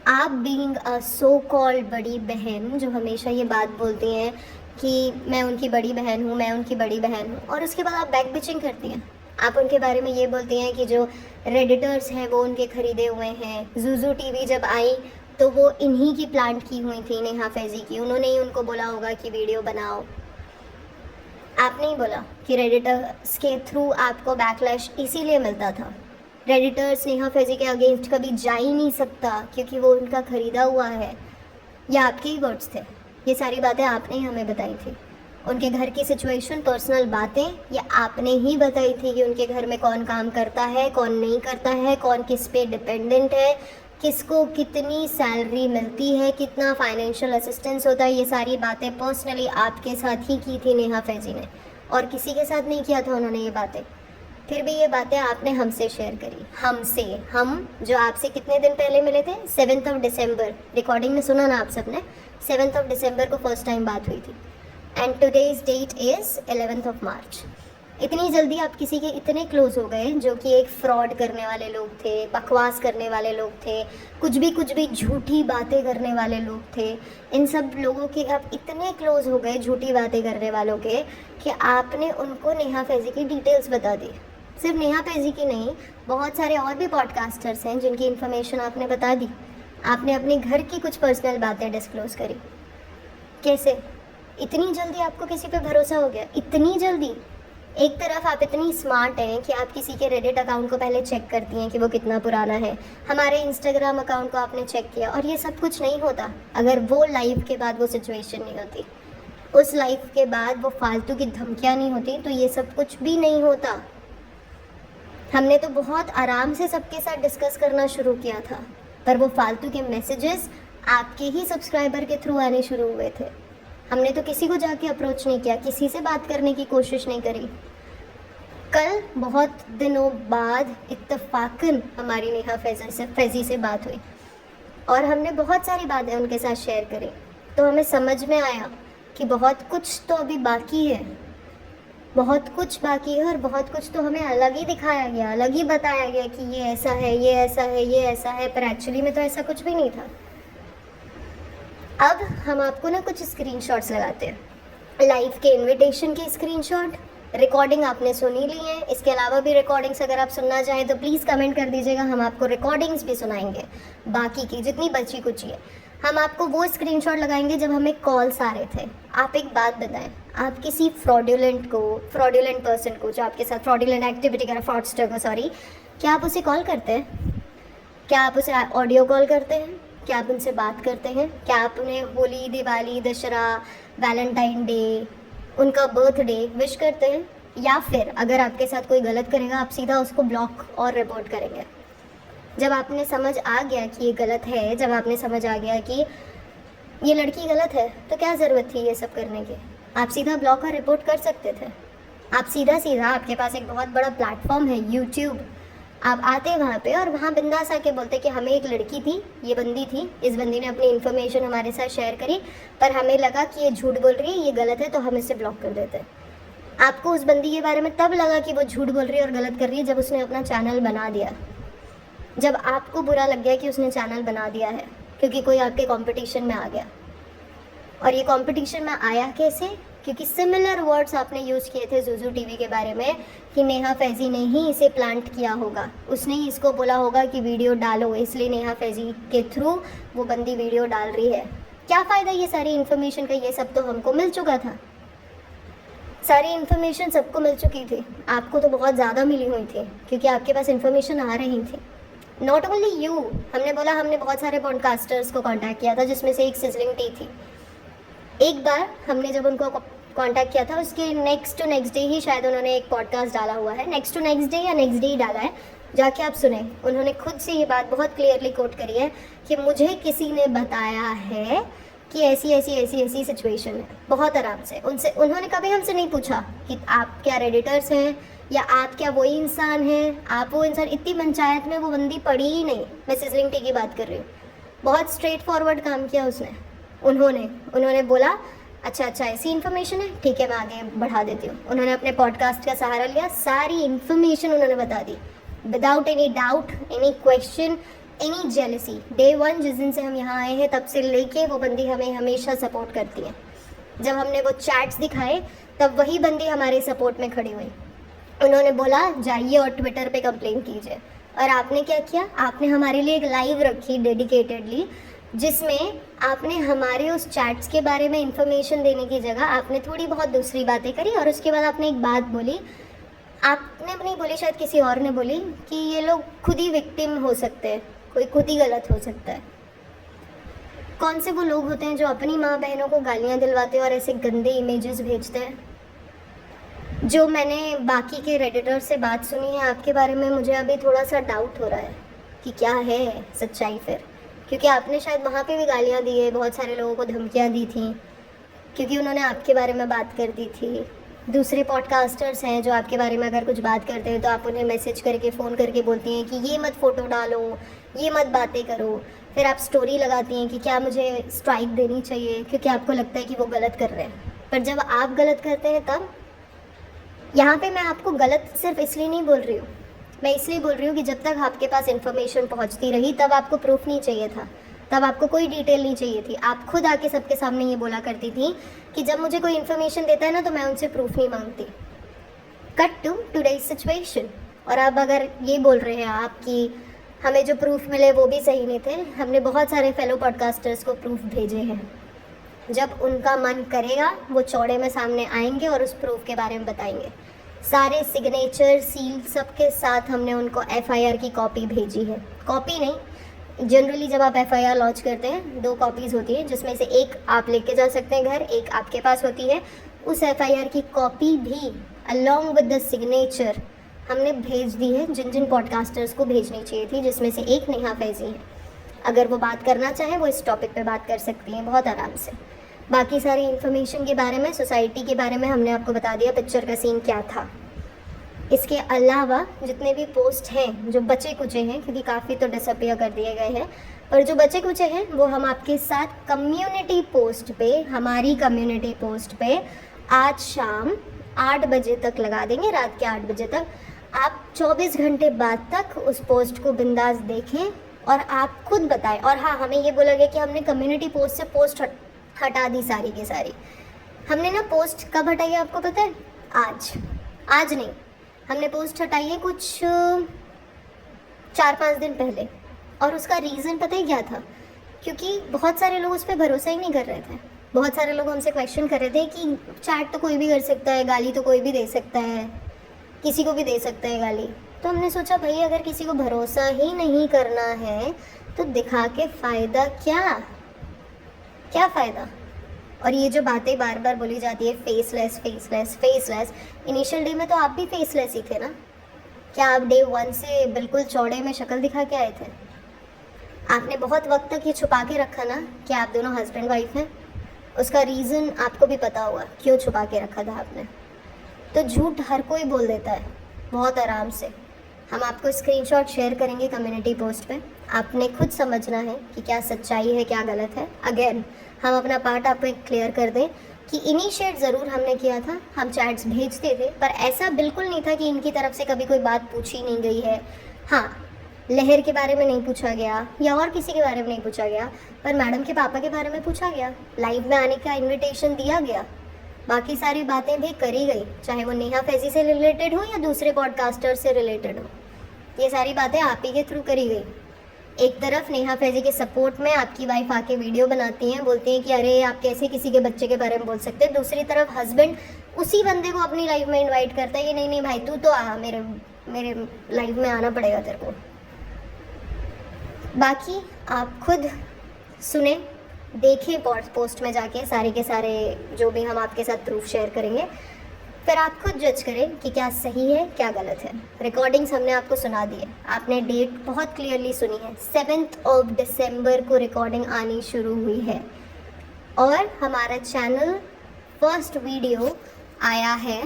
आप बीइंग अ सो कॉल्ड बड़ी बहन, जो हमेशा ये बात बोलती हैं कि मैं उनकी बड़ी बहन हूँ, मैं उनकी बड़ी बहन हूँ, और उसके बाद आप बैक बिचिंग करती हैं। आप उनके बारे में ये बोलती हैं कि जो रेडिटर्स हैं वो उनके खरीदे हुए हैं। ज़ूज़ू टीवी जब आई तो वो इन्हीं की प्लांट की हुई थी, नेहा फैज़ी की, उन्होंने ही उनको बोला होगा कि वीडियो बनाओ। आपने ही बोला कि रेडिटर्स के थ्रू आपको बैकलैश इसीलिए मिलता था। रेडिटर्स नेहा फैज़ी के अगेंस्ट कभी जा ही नहीं सकता क्योंकि वो उनका ख़रीदा हुआ है। ये आपके ही वर्ड्स थे, ये सारी बातें आपने ही हमें बताई थी। उनके घर की सिचुएशन, पर्सनल बातें, ये आपने ही बताई थी कि उनके घर में कौन काम करता है, कौन नहीं करता है, कौन किस पे डिपेंडेंट है, किसको कितनी सैलरी मिलती है, कितना फाइनेंशियल असिस्टेंस होता है, ये सारी बातें पर्सनली आपके साथ ही की थी नेहा फैजी ने, और किसी के साथ नहीं किया था उन्होंने ये बातें। फिर भी ये बातें आपने हमसे शेयर करी, हमसे, हम जो आपसे कितने दिन पहले मिले थे, 7 दिसंबर, रिकॉर्डिंग में सुना ना आप सबने, 7 दिसंबर को फर्स्ट टाइम बात हुई थी, एंड टुडेज डेट इज़ 11 मार्च। इतनी जल्दी आप किसी के इतने क्लोज हो गए जो कि एक फ्रॉड करने वाले लोग थे, बकवास करने वाले लोग थे, कुछ भी झूठी बातें करने वाले लोग थे। इन सब लोगों के आप इतने क्लोज हो गए झूठी बातें करने वालों के कि आपने उनको नेहा फैजी की डिटेल्स बता दी। सिर्फ नेहा फैजी की नहीं, बहुत सारे और भी पॉडकास्टर्स हैं जिनकी इन्फॉर्मेशन आपने बता दी। आपने अपने घर की कुछ पर्सनल बातें डिस्क्लोज करी। कैसे इतनी जल्दी आपको किसी पे भरोसा हो गया? इतनी जल्दी? एक तरफ आप इतनी स्मार्ट हैं कि आप किसी के रेडिट अकाउंट को पहले चेक करती हैं कि वो कितना पुराना है, हमारे इंस्टाग्राम अकाउंट को आपने चेक किया, और ये सब कुछ नहीं होता अगर वो लाइव के बाद वो सिचुएशन नहीं होती, उस लाइव के बाद वो फालतू की धमकियाँ नहीं होती, तो ये सब कुछ भी नहीं होता। हमने तो बहुत आराम से सबके साथ डिस्कस करना शुरू किया था, पर वो फालतू के मैसेजेस आपके ही सब्सक्राइबर के थ्रू आने शुरू हुए थे। हमने तो किसी को जाके अप्रोच नहीं किया, किसी से बात करने की कोशिश नहीं करी। कल बहुत दिनों बाद इत्तेफाकन हमारी नेहा फैजी से बात हुई और हमने बहुत सारी बातें उनके साथ शेयर करी, तो हमें समझ में आया कि बहुत कुछ तो अभी बाकी है, बहुत कुछ बाकी है, और बहुत कुछ तो हमें अलग ही दिखाया गया, अलग ही बताया गया कि ये ऐसा है, ये ऐसा है, ये ऐसा है, पर एक्चुअली में तो ऐसा कुछ भी नहीं था। अब हम आपको ना कुछ स्क्रीनशॉट्स लगाते हैं, लाइव के इनविटेशन के स्क्रीनशॉट, रिकॉर्डिंग आपने सुनी ली है, इसके अलावा भी रिकॉर्डिंग्स अगर आप सुनना चाहें तो प्लीज़ कमेंट कर दीजिएगा, हम आपको रिकॉर्डिंग्स भी सुनाएंगे, बाकी की जितनी बची कुची है। हम आपको वो स्क्रीनशॉट लगाएंगे जब हमें कॉल्स आ रहे थे। आप एक बात बताएं, आप किसी फ्रॉडुलेंट पर्सन को, जो आपके साथ फ्रॉडुलेंट एक्टिविटी कर, फ्रॉडस्टर को सॉरी, क्या आप उसे कॉल करते हैं? क्या आप उसे ऑडियो कॉल करते हैं? क्या आप उनसे बात करते हैं? क्या आप उन्हें होली, दिवाली, दशहरा, वैलेंटाइन डे, उनका बर्थडे विश करते हैं? या फिर अगर आपके साथ कोई गलत करेगा आप सीधा उसको ब्लॉक और रिपोर्ट करेंगे? जब आपने समझ आ गया कि ये गलत है, जब आपने समझ आ गया कि ये लड़की गलत है, तो क्या ज़रूरत थी ये सब करने की? आप सीधा ब्लॉक और रिपोर्ट कर सकते थे। आप सीधा आपके पास एक बहुत बड़ा प्लेटफॉर्म है यूट्यूब, आप आते वहाँ पे और वहाँ बिंदास आके बोलते कि हमें एक लड़की थी, ये बंदी थी, इस बंदी ने अपनी इन्फॉर्मेशन हमारे साथ शेयर करी, पर हमें लगा कि ये झूठ बोल रही है, ये गलत है, तो हम इसे ब्लॉक कर देते हैं। आपको उस बंदी के बारे में तब लगा कि वो झूठ बोल रही है और गलत कर रही है जब उसने अपना चैनल बना दिया, जब आपको बुरा लग गया कि उसने चैनल बना दिया है क्योंकि कोई आपके कंपटीशन में आ गया। और ये कंपटीशन में आया कैसे? क्योंकि सिमिलर वर्ड्स आपने यूज़ किए थे जुजू टीवी के बारे में कि नेहा फैजी ने ही इसे प्लांट किया होगा, उसने ही इसको बोला होगा कि वीडियो डालो, इसलिए नेहा फैजी के थ्रू वो बंदी वीडियो डाल रही है। क्या फ़ायदा ये सारी इन्फॉर्मेशन का? ये सब तो हमको मिल चुका था, सारी इन्फॉर्मेशन सबको मिल चुकी थी, आपको तो बहुत ज़्यादा मिली हुई थी क्योंकि आपके पास इन्फॉर्मेशन आ रही थी। नॉट ओनली यू, हमने बोला, हमने बहुत सारे पॉडकास्टर्स को कांटेक्ट किया था जिसमें से एक सिजलिंग टी थी। एक बार हमने जब उनको कांटेक्ट किया था उसके नेक्स्ट टू नेक्स्ट डे ही शायद उन्होंने एक पॉडकास्ट डाला हुआ है, नेक्स्ट टू नेक्स्ट डे या नेक्स्ट डे ही डाला है, जाके आप सुने। उन्होंने खुद से ये बात बहुत क्लियरली कोट करी है कि मुझे किसी ने बताया है कि ऐसी ऐसी ऐसी ऐसी सिचुएशन है, बहुत आराम से। उनसे उन्होंने कभी हमसे नहीं पूछा कि आप क्या रेडिटर्स हैं या आप क्या वही इंसान हैं, आप वो इंसान। इतनी पंचायत में वो बंदी पड़ी ही नहीं, मैं सिजलिंग टी की बात कर रही हूँ। बहुत स्ट्रेट फॉरवर्ड काम किया उसने। उन्होंने बोला अच्छा ऐसी इन्फॉर्मेशन है, ठीक है मैं आगे बढ़ा देती हूँ। उन्होंने अपने पॉडकास्ट का सहारा लिया, सारी इन्फॉर्मेशन उन्होंने बता दी without any doubt, any question, any jealousy. Day 1 जिस दिन से हम यहाँ आए हैं तब से लेके वो बंदी हमें हमेशा सपोर्ट करती है। जब हमने वो चैट्स दिखाए तब वही बंदी हमारे सपोर्ट में खड़ी हुई। उन्होंने बोला जाइए और ट्विटर पे कंप्लेन कीजिए, और आपने क्या किया? आपने हमारे लिए एक लाइव रखी डेडिकेटेडली, जिसमें आपने हमारे उस चैट्स के बारे में इंफॉर्मेशन देने की जगह आपने थोड़ी बहुत दूसरी बातें करी, और उसके बाद आपने एक बात बोली, आपने नहीं बोली, शायद किसी और ने बोली कि ये लोग खुद ही विक्टिम हो सकते हैं, कोई खुद ही गलत हो सकता है। कौन से वो लोग होते हैं जो अपनी माँ बहनों को गालियाँ दिलवाते हैं और ऐसे गंदे इमेजेस भेजते हैं? जो मैंने बाकी के रेडिटर से बात सुनी है आपके बारे में, मुझे अभी थोड़ा सा डाउट हो रहा है कि क्या है सच्चाई फिर, क्योंकि आपने शायद वहाँ पे भी गालियाँ दी है, बहुत सारे लोगों को धमकियाँ दी थी क्योंकि उन्होंने आपके बारे में बात कर दी थी। दूसरे पॉडकास्टर्स हैं जो आपके बारे में अगर कुछ बात करते हैं तो आप उन्हें मैसेज करके फ़ोन करके बोलती हैं कि ये मत फ़ोटो डालो, ये मत बातें करो। फिर आप स्टोरी लगाती हैं कि क्या मुझे स्ट्राइक देनी चाहिए क्योंकि आपको लगता है कि वो गलत कर रहे हैं। पर जब आप गलत करते हैं तब यहाँ पे मैं आपको गलत सिर्फ इसलिए नहीं बोल रही हूँ, मैं इसलिए बोल रही हूँ कि जब तक आपके पास इन्फॉर्मेशन पहुँचती रही तब आपको प्रूफ नहीं चाहिए था, तब आपको कोई डिटेल नहीं चाहिए थी। आप खुद आके सबके सामने ये बोला करती थी कि जब मुझे कोई इन्फॉर्मेशन देता है ना तो मैं उनसे प्रूफ नहीं मांगती। Cut to today's situation. और अब अगर ये बोल रहे हैं आप कि हमें जो प्रूफ मिले वो भी सही नहीं थे, हमने बहुत सारे फेलो पॉडकास्टर्स को प्रूफ भेजे हैं। जब उनका मन करेगा वो चौड़े में सामने आएंगे और उस प्रूफ के बारे में बताएंगे। सारे सिग्नेचर सील सबके साथ हमने उनको एफआईआर की कॉपी भेजी है। कॉपी नहीं, जनरली जब आप एफआईआर लॉन्च करते हैं 2 कॉपीज़ होती है जिसमें से एक आप लेके जा सकते हैं घर, एक आपके पास होती है। उस एफआईआर की कॉपी भी अलॉन्ग विद द सिग्नेचर हमने भेज दी है जिन जिन पॉडकास्टर्स को भेजनी चाहिए थी, जिसमें से एक नेहा फैज़ी है। अगर वो बात करना चाहें वो इस टॉपिक पे बात कर सकती हैं बहुत आराम से। बाकी सारी इन्फॉर्मेशन के बारे में, सोसाइटी के बारे में हमने आपको बता दिया पिक्चर का सीन क्या था। इसके अलावा जितने भी पोस्ट हैं जो बचे कुचे हैं, क्योंकि काफ़ी तो डिसअपियर कर दिए गए हैं, पर जो बचे कुचे हैं वो हम आपके साथ कम्युनिटी पोस्ट पे, हमारी कम्युनिटी पोस्ट पे आज शाम 8 बजे तक लगा देंगे, रात के 8 बजे तक। आप 24 घंटे बाद तक उस पोस्ट को बिंदास देखें और आप खुद बताएं। और हाँ, हमें ये बोला गया कि हमने कम्युनिटी पोस्ट से पोस्ट हटा दी सारी की सारी। हमने ना पोस्ट कब हटाई है आपको पता है? आज नहीं, हमने पोस्ट हटाई है कुछ 4-5 दिन पहले। और उसका रीज़न पता है क्या था? क्योंकि बहुत सारे लोग उस पर भरोसा ही नहीं कर रहे थे। बहुत सारे लोग हमसे क्वेश्चन कर रहे थे कि चैट तो कोई भी कर सकता है, गाली तो कोई भी दे सकता है, किसी को भी दे सकता है गाली। तो हमने सोचा भाई अगर किसी को भरोसा ही नहीं करना है तो दिखा के फ़ायदा क्या फ़ायदा? और ये जो बातें बार बार बोली जाती है faceless faceless faceless, initial day में तो आप भी फेसलेस ही थे ना। क्या आप डे 1 से बिल्कुल चौड़े में शक्ल दिखा के आए थे? आपने बहुत वक्त तक ये छुपा के रखा ना कि आप दोनों हस्बैंड वाइफ हैं। उसका रीज़न आपको भी पता होगा क्यों छुपा के रखा था आपने। तो झूठ हर कोई बोल देता है बहुत आराम से। हम आपको स्क्रीनशॉट शेयर करेंगे कम्युनिटी पोस्ट पे, आपने खुद समझना है कि क्या सच्चाई है क्या गलत है। अगेन हम अपना पार्ट आपको क्लियर कर दें कि इनिशिएट ज़रूर हमने किया था, हम चैट्स भेजते थे, पर ऐसा बिल्कुल नहीं था कि इनकी तरफ से कभी कोई बात पूछी नहीं गई है। हाँ, लहर के बारे में नहीं पूछा गया या और किसी के बारे में नहीं पूछा गया, पर मैडम के पापा के बारे में पूछा गया, लाइव में आने का इन्विटेशन दिया गया। बाकी सारी बातें भी करी गई, चाहे वो नेहा फैज़ी से रिलेटेड हो या दूसरे पॉडकास्टर से रिलेटेड हो। ये सारी बातें आप ही के थ्रू करी गई। एक तरफ नेहा फैज़ी के सपोर्ट में आपकी वाइफ आके वीडियो बनाती हैं, बोलती हैं कि अरे आप कैसे किसी के बच्चे के बारे में बोल सकते हैं। दूसरी तरफ हस्बैंड उसी बंदे को अपनी लाइफ में इनवाइट करता है, ये नहीं भाई तू तो आ, मेरे लाइफ में आना पड़ेगा तेरे को। बाकी आप खुद सुने, देखें पोस्ट में जाके सारे के सारे जो भी हम आपके साथ प्रूफ शेयर करेंगे, फिर आप खुद जज करें कि क्या सही है क्या गलत है। रिकॉर्डिंग्स हमने आपको सुना दी है, आपने डेट बहुत क्लियरली सुनी है। 7 दिसंबर को रिकॉर्डिंग आनी शुरू हुई है और हमारा चैनल फर्स्ट वीडियो आया है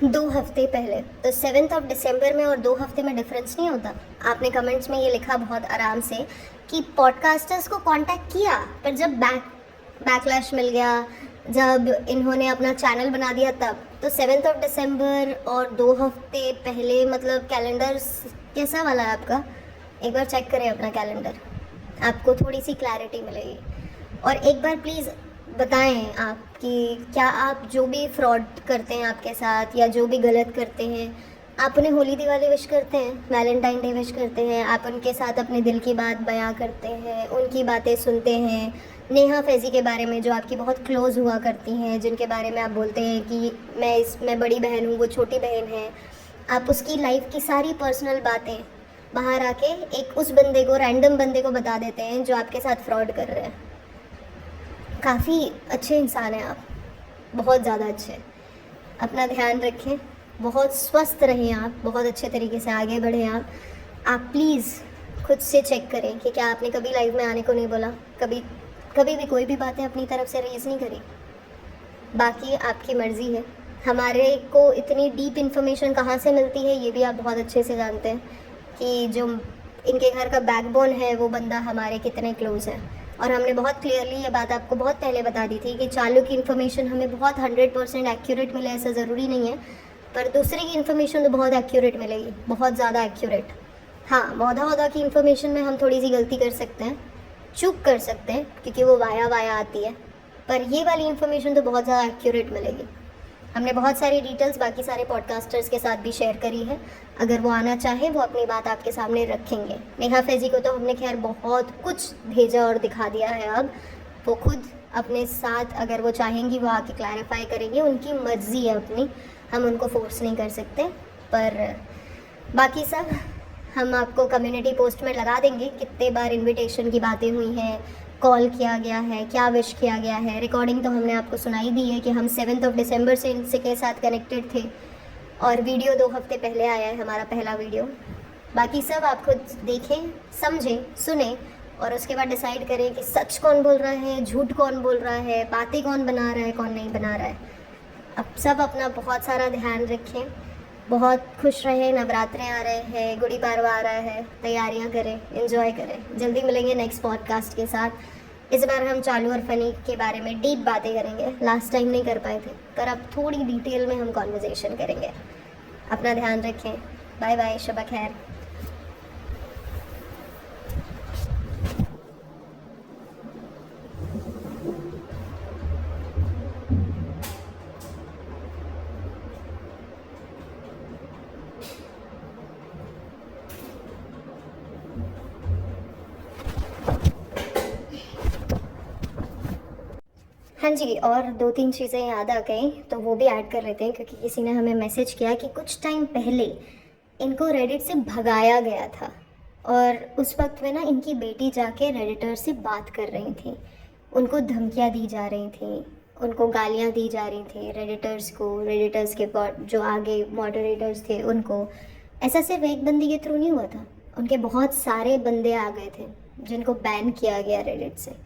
2 हफ्ते पहले। तो 7 दिसंबर में और 2 हफ्ते में डिफरेंस नहीं होता। आपने कमेंट्स में ये लिखा बहुत आराम से कि पॉडकास्टर्स को कांटेक्ट किया, पर जब बैकलैश मिल गया, जब इन्होंने अपना चैनल बना दिया तब। तो 7 दिसंबर और 2 हफ्ते पहले मतलब कैलेंडर कैसा वाला है आपका? एक बार चेक करें अपना कैलेंडर, आपको थोड़ी सी क्लैरिटी मिलेगी। और एक बार प्लीज़ बताएं आप कि क्या आप जो भी फ्रॉड करते हैं आपके साथ या जो भी गलत करते हैं, आप उन्हें होली दिवाली विश करते हैं, वैलेंटाइन डे विश करते हैं, आप उनके साथ अपने दिल की बात बयां करते हैं, उनकी बातें सुनते हैं। नेहा फैज़ी के बारे में जो आपकी बहुत क्लोज़ हुआ करती हैं, जिनके बारे में आप बोलते हैं कि मैं बड़ी बहन हूँ, वो छोटी बहन है, आप उसकी लाइफ की सारी पर्सनल बातें बाहर आके एक उस बंदे को, रैंडम बंदे को बता देते हैं जो आपके साथ फ्रॉड कर रहे हैं। काफ़ी अच्छे इंसान हैं आप, बहुत ज़्यादा अच्छे। अपना ध्यान रखें, बहुत स्वस्थ रहें आप, बहुत अच्छे तरीके से आगे बढ़ें आप प्लीज़ खुद से चेक करें कि क्या आपने कभी लाइव में आने को नहीं बोला, कभी कभी भी कोई भी बातें अपनी तरफ से रेज़ नहीं करी। बाकी आपकी मर्ज़ी है। हमारे को इतनी डीप इन्फॉर्मेशन कहाँ से मिलती है ये भी आप बहुत अच्छे से जानते हैं कि जो इनके घर का बैकबोन है वो बंदा हमारे कितने क्लोज़ है। और हमने बहुत क्लियरली ये बात आपको बहुत पहले बता दी थी कि चालू की इन्फॉर्मेशन हमें बहुत 100% एक्यूरेट मिले ऐसा ज़रूरी नहीं है, पर दूसरे की इन्फॉर्मेशन तो बहुत एक्यूरेट मिलेगी, बहुत ज़्यादा एक्यूरेट। हाँ, मौदा की इन्फॉर्मेशन में हम थोड़ी सी गलती कर सकते हैं, चूक कर सकते हैं क्योंकि वो वाया आती है, पर ये वाली इन्फॉर्मेशन तो बहुत ज़्यादा एक्यूरेट मिलेगी। हमने बहुत सारी डिटेल्स बाकी सारे पॉडकास्टर्स के साथ भी शेयर करी है, अगर वो आना चाहे वो अपनी बात आपके सामने रखेंगे। नेहा फैज़ी को तो हमने खैर बहुत कुछ भेजा और दिखा दिया है, अब वो खुद अपने साथ अगर वो चाहेंगी वो आके क्लैरिफाई करेंगे, उनकी मर्ज़ी है अपनी, हम उनको फोर्स नहीं कर सकते। पर बाकी सब हम आपको कम्युनिटी पोस्ट में लगा देंगे, कितने बार इनविटेशन की बातें हुई हैं, कॉल किया गया है, क्या विश किया गया है। रिकॉर्डिंग तो हमने आपको सुनाई दी है कि हम 7 दिसंबर से इनसे के साथ कनेक्टेड थे और वीडियो 2 हफ्ते पहले आया है हमारा पहला वीडियो। बाकी सब आप खुद देखें, समझें, सुने और उसके बाद डिसाइड करें कि सच कौन बोल रहा है, झूठ कौन बोल रहा है, बातें कौन बना रहा है, कौन नहीं बना रहा है। अब सब अपना बहुत सारा ध्यान रखें, बहुत खुश रहें। नवरात्रे आ रहे हैं, गुड़ी पाड़वा आ रहा है, तैयारियां करें, एंजॉय करें। जल्दी मिलेंगे नेक्स्ट पॉडकास्ट के साथ। इस बार हम चालू और फनी के बारे में डीप बातें करेंगे, लास्ट टाइम नहीं कर पाए थे, पर अब थोड़ी डिटेल में हम कॉन्वर्जेशन करेंगे। अपना ध्यान रखें, बाय बाय, शब खैर। हाँ जी, और 2-3 चीज़ें याद आ गई तो वो भी ऐड कर लेते हैं, क्योंकि किसी ने हमें मैसेज किया कि कुछ टाइम पहले इनको रेडिट से भगाया गया था और उस वक्त में ना इनकी बेटी जाके रेडिटर से बात कर रही थी, उनको धमकियाँ दी जा रही थी, उनको गालियाँ दी जा रही थी, रेडिटर्स को, रेडिटर्स के जो आगे मॉडरेटर्स थे उनको। ऐसा सिर्फ एक बंदी के थ्रू नहीं हुआ था, उनके बहुत सारे बंदे आ गए थे जिनको बैन किया गया रेडिट से।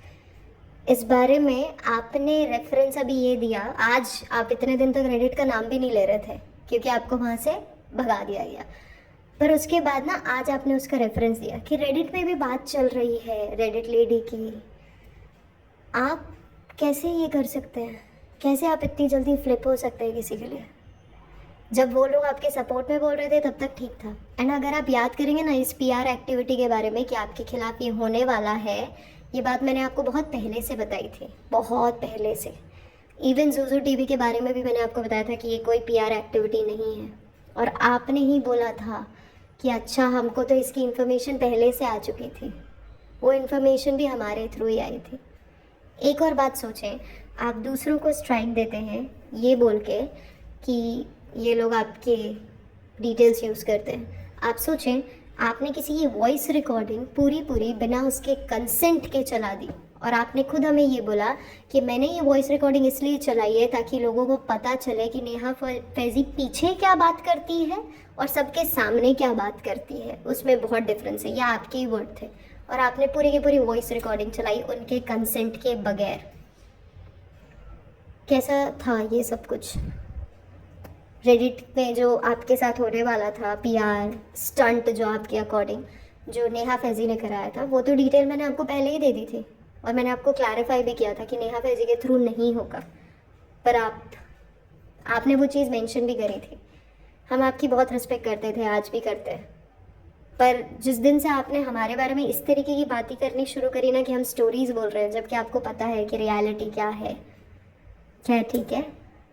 इस बारे में आपने रेफरेंस अभी ये दिया, आज आप इतने दिन तक रेडिट का नाम भी नहीं ले रहे थे क्योंकि आपको वहाँ से भगा दिया गया, पर उसके बाद ना आज आपने उसका रेफरेंस दिया कि रेडिट में भी बात चल रही है रेडिट लेडी की। आप कैसे ये कर सकते हैं? कैसे आप इतनी जल्दी फ्लिप हो सकते हैं किसी के लिए? जब वो लोग आपके सपोर्ट में बोल रहे थे तब तक ठीक था। एंड अगर आप याद करेंगे ना इस PR एक्टिविटी के बारे में कि आपके खिलाफ़ ये होने वाला है, ये बात मैंने आपको बहुत पहले से बताई थी, बहुत पहले से। इवन ज़ूज़ू TV के बारे में भी मैंने आपको बताया था कि ये कोई PR एक्टिविटी नहीं है, और आपने ही बोला था कि अच्छा हमको तो इसकी इन्फॉर्मेशन पहले से आ चुकी थी, वो इन्फॉर्मेशन भी हमारे थ्रू ही आई थी। एक और बात सोचें, आप दूसरों को स्ट्राइक देते हैं ये बोल के कि ये लोग आपके डिटेल्स यूज़ करते हैं। आप सोचें, आपने किसी की वॉइस रिकॉर्डिंग पूरी बिना उसके कंसेंट के चला दी, और आपने खुद हमें ये बोला कि मैंने ये वॉइस रिकॉर्डिंग इसलिए चलाई है ताकि लोगों को पता चले कि नेहा फैज़ी पीछे क्या बात करती है और सबके सामने क्या बात करती है, उसमें बहुत डिफरेंस है। या आपके ही वर्ड थे, और आपने पूरी की पूरी वॉइस रिकॉर्डिंग चलाई उनके कंसेंट के बगैर। कैसा था ये सब कुछ? रेडिट में जो आपके साथ होने वाला था PR स्टंट, जो आपके अकॉर्डिंग जो नेहा फैज़ी ने कराया था, वो तो डिटेल मैंने आपको पहले ही दे दी थी, और मैंने आपको क्लैरिफाई भी किया था कि नेहा फैज़ी के थ्रू नहीं होगा, पर आपने वो चीज़ मेंशन भी करी थी। हम आपकी बहुत रिस्पेक्ट करते थे, आज भी करते हैं, पर जिस दिन से आपने हमारे बारे में इस तरीके की बातें करनी शुरू करी ना कि हम स्टोरीज़ बोल रहे हैं जबकि आपको पता है कि रियलिटी क्या है, क्या ठीक है,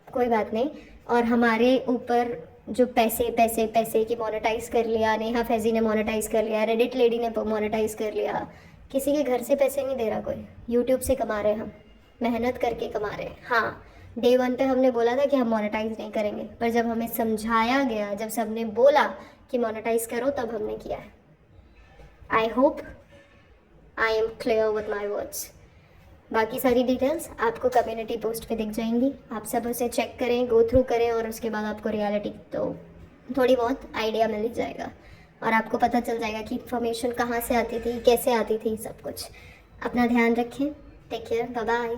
कोई बात नहीं। और हमारे ऊपर जो पैसे की मोनेटाइज कर लिया, नेहा फैज़ी ने मोनेटाइज कर लिया, रेडिट लेडी ने मोनेटाइज कर लिया। किसी के घर से पैसे नहीं दे रहा कोई, यूट्यूब से कमा रहे हैं, हम मेहनत करके कमा रहे हैं। हाँ, Day 1 पे हमने बोला था कि हम मोनेटाइज नहीं करेंगे, पर जब हमें समझाया गया, जब सबने बोला कि मोनेटाइज करो, तब हमने किया है। I hope I am clear with my words. बाकी सारी डिटेल्स आपको कम्युनिटी पोस्ट पे दिख जाएंगी। आप सब उसे चेक करें, गो थ्रू करें और उसके बाद आपको रियलिटी तो थोड़ी बहुत आइडिया मिल ही जाएगा और आपको पता चल जाएगा कि इन्फॉर्मेशन कहाँ से आती थी, कैसे आती थी, सब कुछ। अपना ध्यान रखें, टेक केयर, बाय बाय।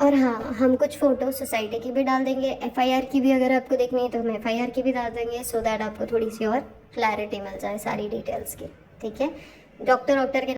और हाँ, हम कुछ फ़ोटो सोसाइटी की भी डाल देंगे, एफआईआर की भी अगर आपको देखनी है तो हम एफआईआर की भी डाल देंगे, सो दैट आपको थोड़ी सी और क्लैरिटी मिल जाए सारी डिटेल्स की। ठीक है, डॉक्टर के